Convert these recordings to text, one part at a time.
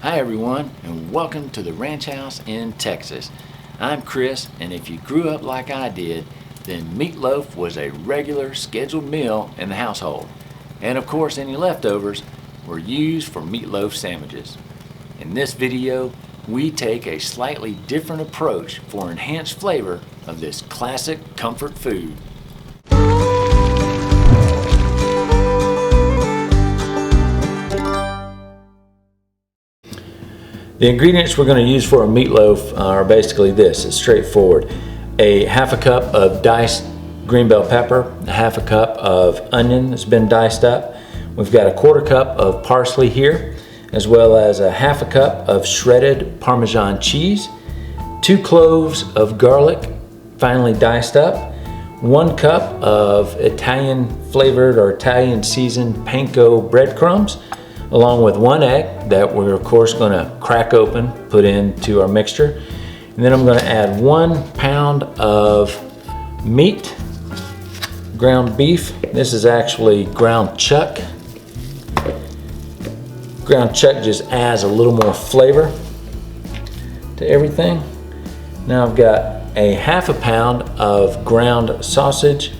Hi everyone, and welcome to the ranch house in Texas. I'm Chris, and if you grew up like I did, then meatloaf was a regular scheduled meal in the household. And of course, any leftovers were used for meatloaf sandwiches. In this video, we take a slightly different approach for enhanced flavor of this classic comfort food. The ingredients we're going to use for a meatloaf are basically this. It's straightforward. A half a cup of diced green bell pepper, a half a cup of onion that's been diced up. We've got a quarter cup of parsley here, as well as a half a cup of shredded Parmesan cheese, 2 cloves of garlic finely diced up, 1 cup of Italian flavored or Italian seasoned panko breadcrumbs, along with 1 egg that we're of course going to crack open, put into our mixture. And then I'm going to add 1 pound of meat, ground beef. This is actually ground chuck. Ground chuck just adds a little more flavor to everything. Now I've got a half a pound of ground sausage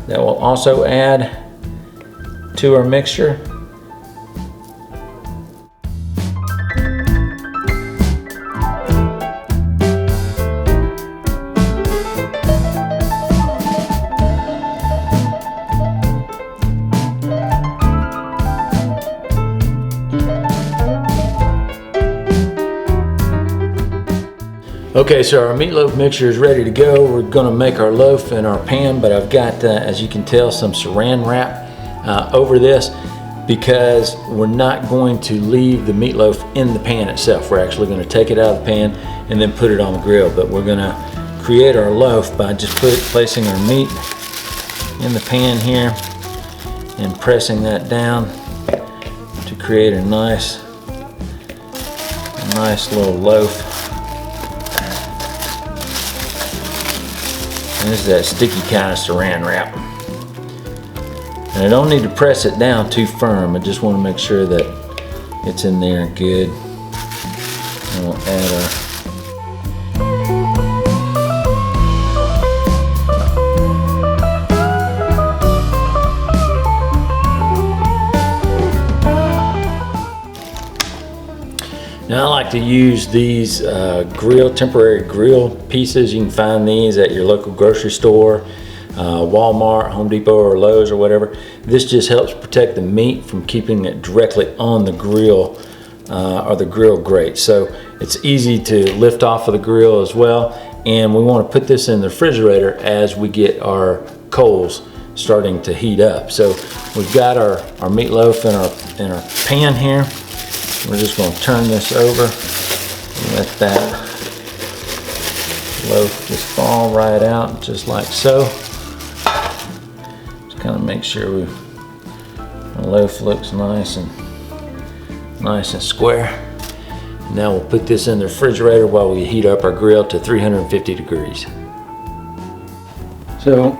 that will also add to our mixture. Okay, so our meatloaf mixture is ready to go. We're gonna make our loaf in our pan, but I've got, as you can tell, some saran wrap over this because we're not going to leave the meatloaf in the pan itself. We're actually gonna take it out of the pan and then put it on the grill, but we're gonna create our loaf by just placing our meat in the pan here and pressing that down to create a nice little loaf. And this is that sticky kind of saran wrap. And I don't need to press it down too firm. I just want to make sure that it's in there good. And we'll add our Now I like to use these temporary grill pieces. You can find these at your local grocery store, Walmart, Home Depot, or Lowe's or whatever. This just helps protect the meat from keeping it directly on the grill or the grill grate. So it's easy to lift off of the grill as well. And we want to put this in the refrigerator as we get our coals starting to heat up. So we've got our meatloaf in our pan here. We're just going to turn this over and let that loaf just fall right out, just like so. Just kind of make sure the loaf looks nice and square. And now we'll put this in the refrigerator while we heat up our grill to 350 degrees. So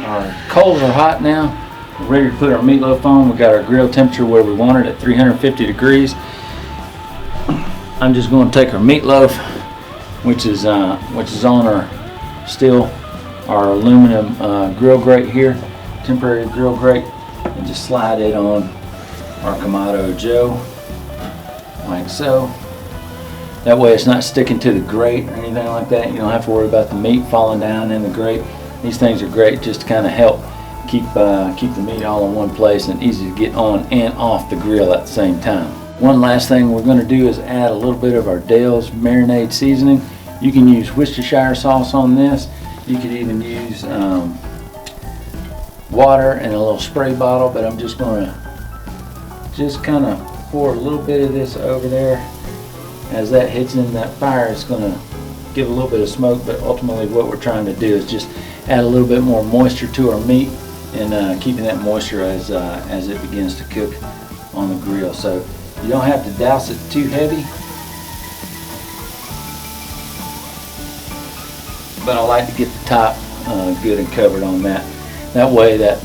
our coals are hot now. We're ready to put our meatloaf on. We got our grill temperature where we want it at 350 degrees. I'm just going to take our meatloaf, which is on our aluminum grill grate here, temporary grill grate, and just slide it on our Kamado Joe, like so. That way it's not sticking to the grate or anything like that. You don't have to worry about the meat falling down in the grate. These things are great just to kind of help keep the meat all in one place and easy to get on and off the grill at the same time. One last thing we're going to do is add a little bit of our Dale's marinade seasoning. You can use Worcestershire sauce on this. You could even use water in a little spray bottle, but I'm just going to kind of pour a little bit of this over there. As that hits in that fire, it's going to give a little bit of smoke, but ultimately what we're trying to do is just add a little bit more moisture to our meat and keeping that moisture as it begins to cook on the grill. So you don't have to douse it too heavy, but I like to get the top good and covered on that. That way that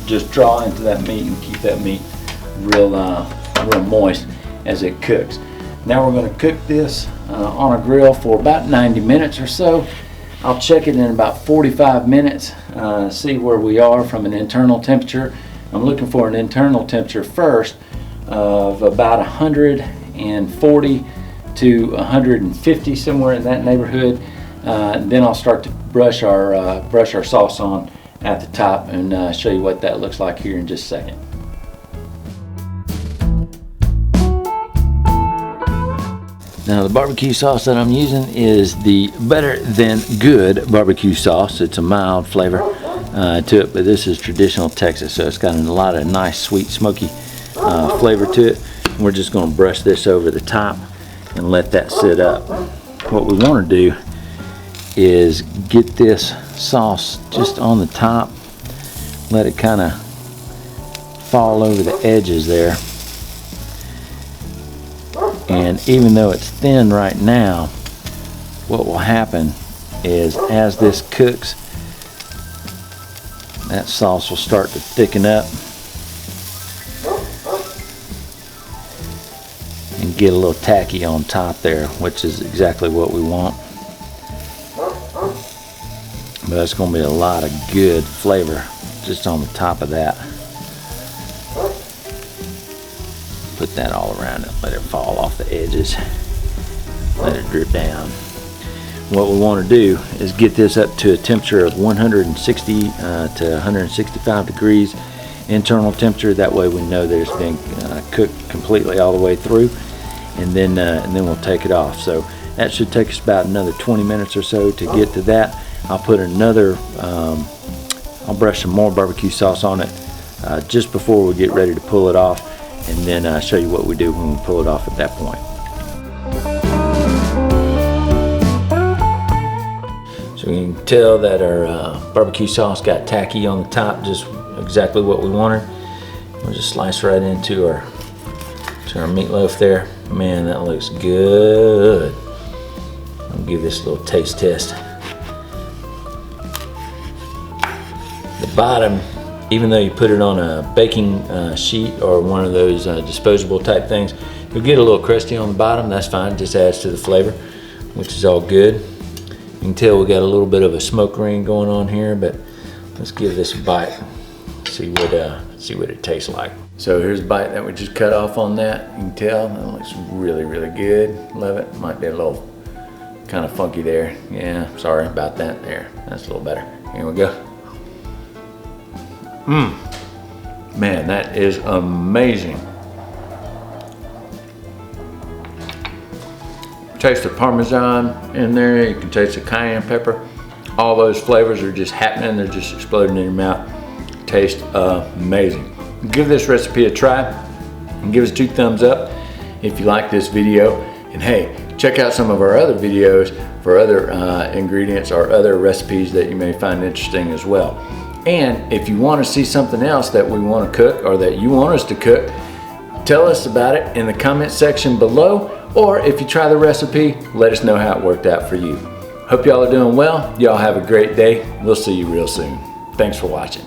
just draw into that meat and keep that meat real moist. as it cooks. Now we're going to cook this on a grill for about 90 minutes or so. I'll check it in about 45 minutes, see where we are from an internal temperature. I'm looking for an internal temperature first of about 140 to 150, somewhere in that neighborhood. Then I'll start to brush our sauce on at the top and show you what that looks like here in just a second. Now the barbecue sauce that I'm using is the Better Than Good barbecue sauce. It's a mild flavor to it, but this is traditional Texas, so it's got a lot of nice sweet smoky flavor to it. We're just going to brush this over the top and let that sit up. What we want to do is get this sauce just on the top, let it kind of fall over the edges there. And even though it's thin right now, what will happen is as this cooks, that sauce will start to thicken up and get a little tacky on top there, which is exactly what we want. But it's going to be a lot of good flavor just on the top of that. Put that all around it, let it fall off the edges, let it drip down. What we want to do is get this up to a temperature of 160 to 165 degrees internal temperature. That way we know that it's been cooked completely all the way through, and then we'll take it off. So that should take us about another 20 minutes or so to get to that. I'll put another, I'll brush some more barbecue sauce on it just before we get ready to pull it off, and then show you what we do when we pull it off at that point. So you can tell that our barbecue sauce got tacky on the top, just exactly what we wanted. We'll just slice right into our meatloaf there. Man, that looks good. I'll give this a little taste test. The bottom, even though you put it on a baking sheet or one of those disposable type things, you'll get a little crusty on the bottom. That's fine, it just adds to the flavor, which is all good. You can tell we got a little bit of a smoke ring going on here, but let's give this a bite, see what it tastes like. So here's a bite that we just cut off on that. You can tell that looks really, really good. Love it. Might be a little kind of funky there. Yeah, sorry about that there. That's a little better. Here we go. Man, that is amazing. Taste the Parmesan in there. You can taste the cayenne pepper. All those flavors are just happening. They're just exploding in your mouth. Tastes amazing. Give this recipe a try and give us 2 thumbs up if you like this video. And hey, check out some of our other videos for other ingredients or other recipes that you may find interesting as well. And if you want to see something else that we want to cook or that you want us to cook, tell us about it in the comment section below, or if you try the recipe, let us know how it worked out for you. Hope y'all are doing well. Y'all have a great day. We'll see you real soon. Thanks for watching.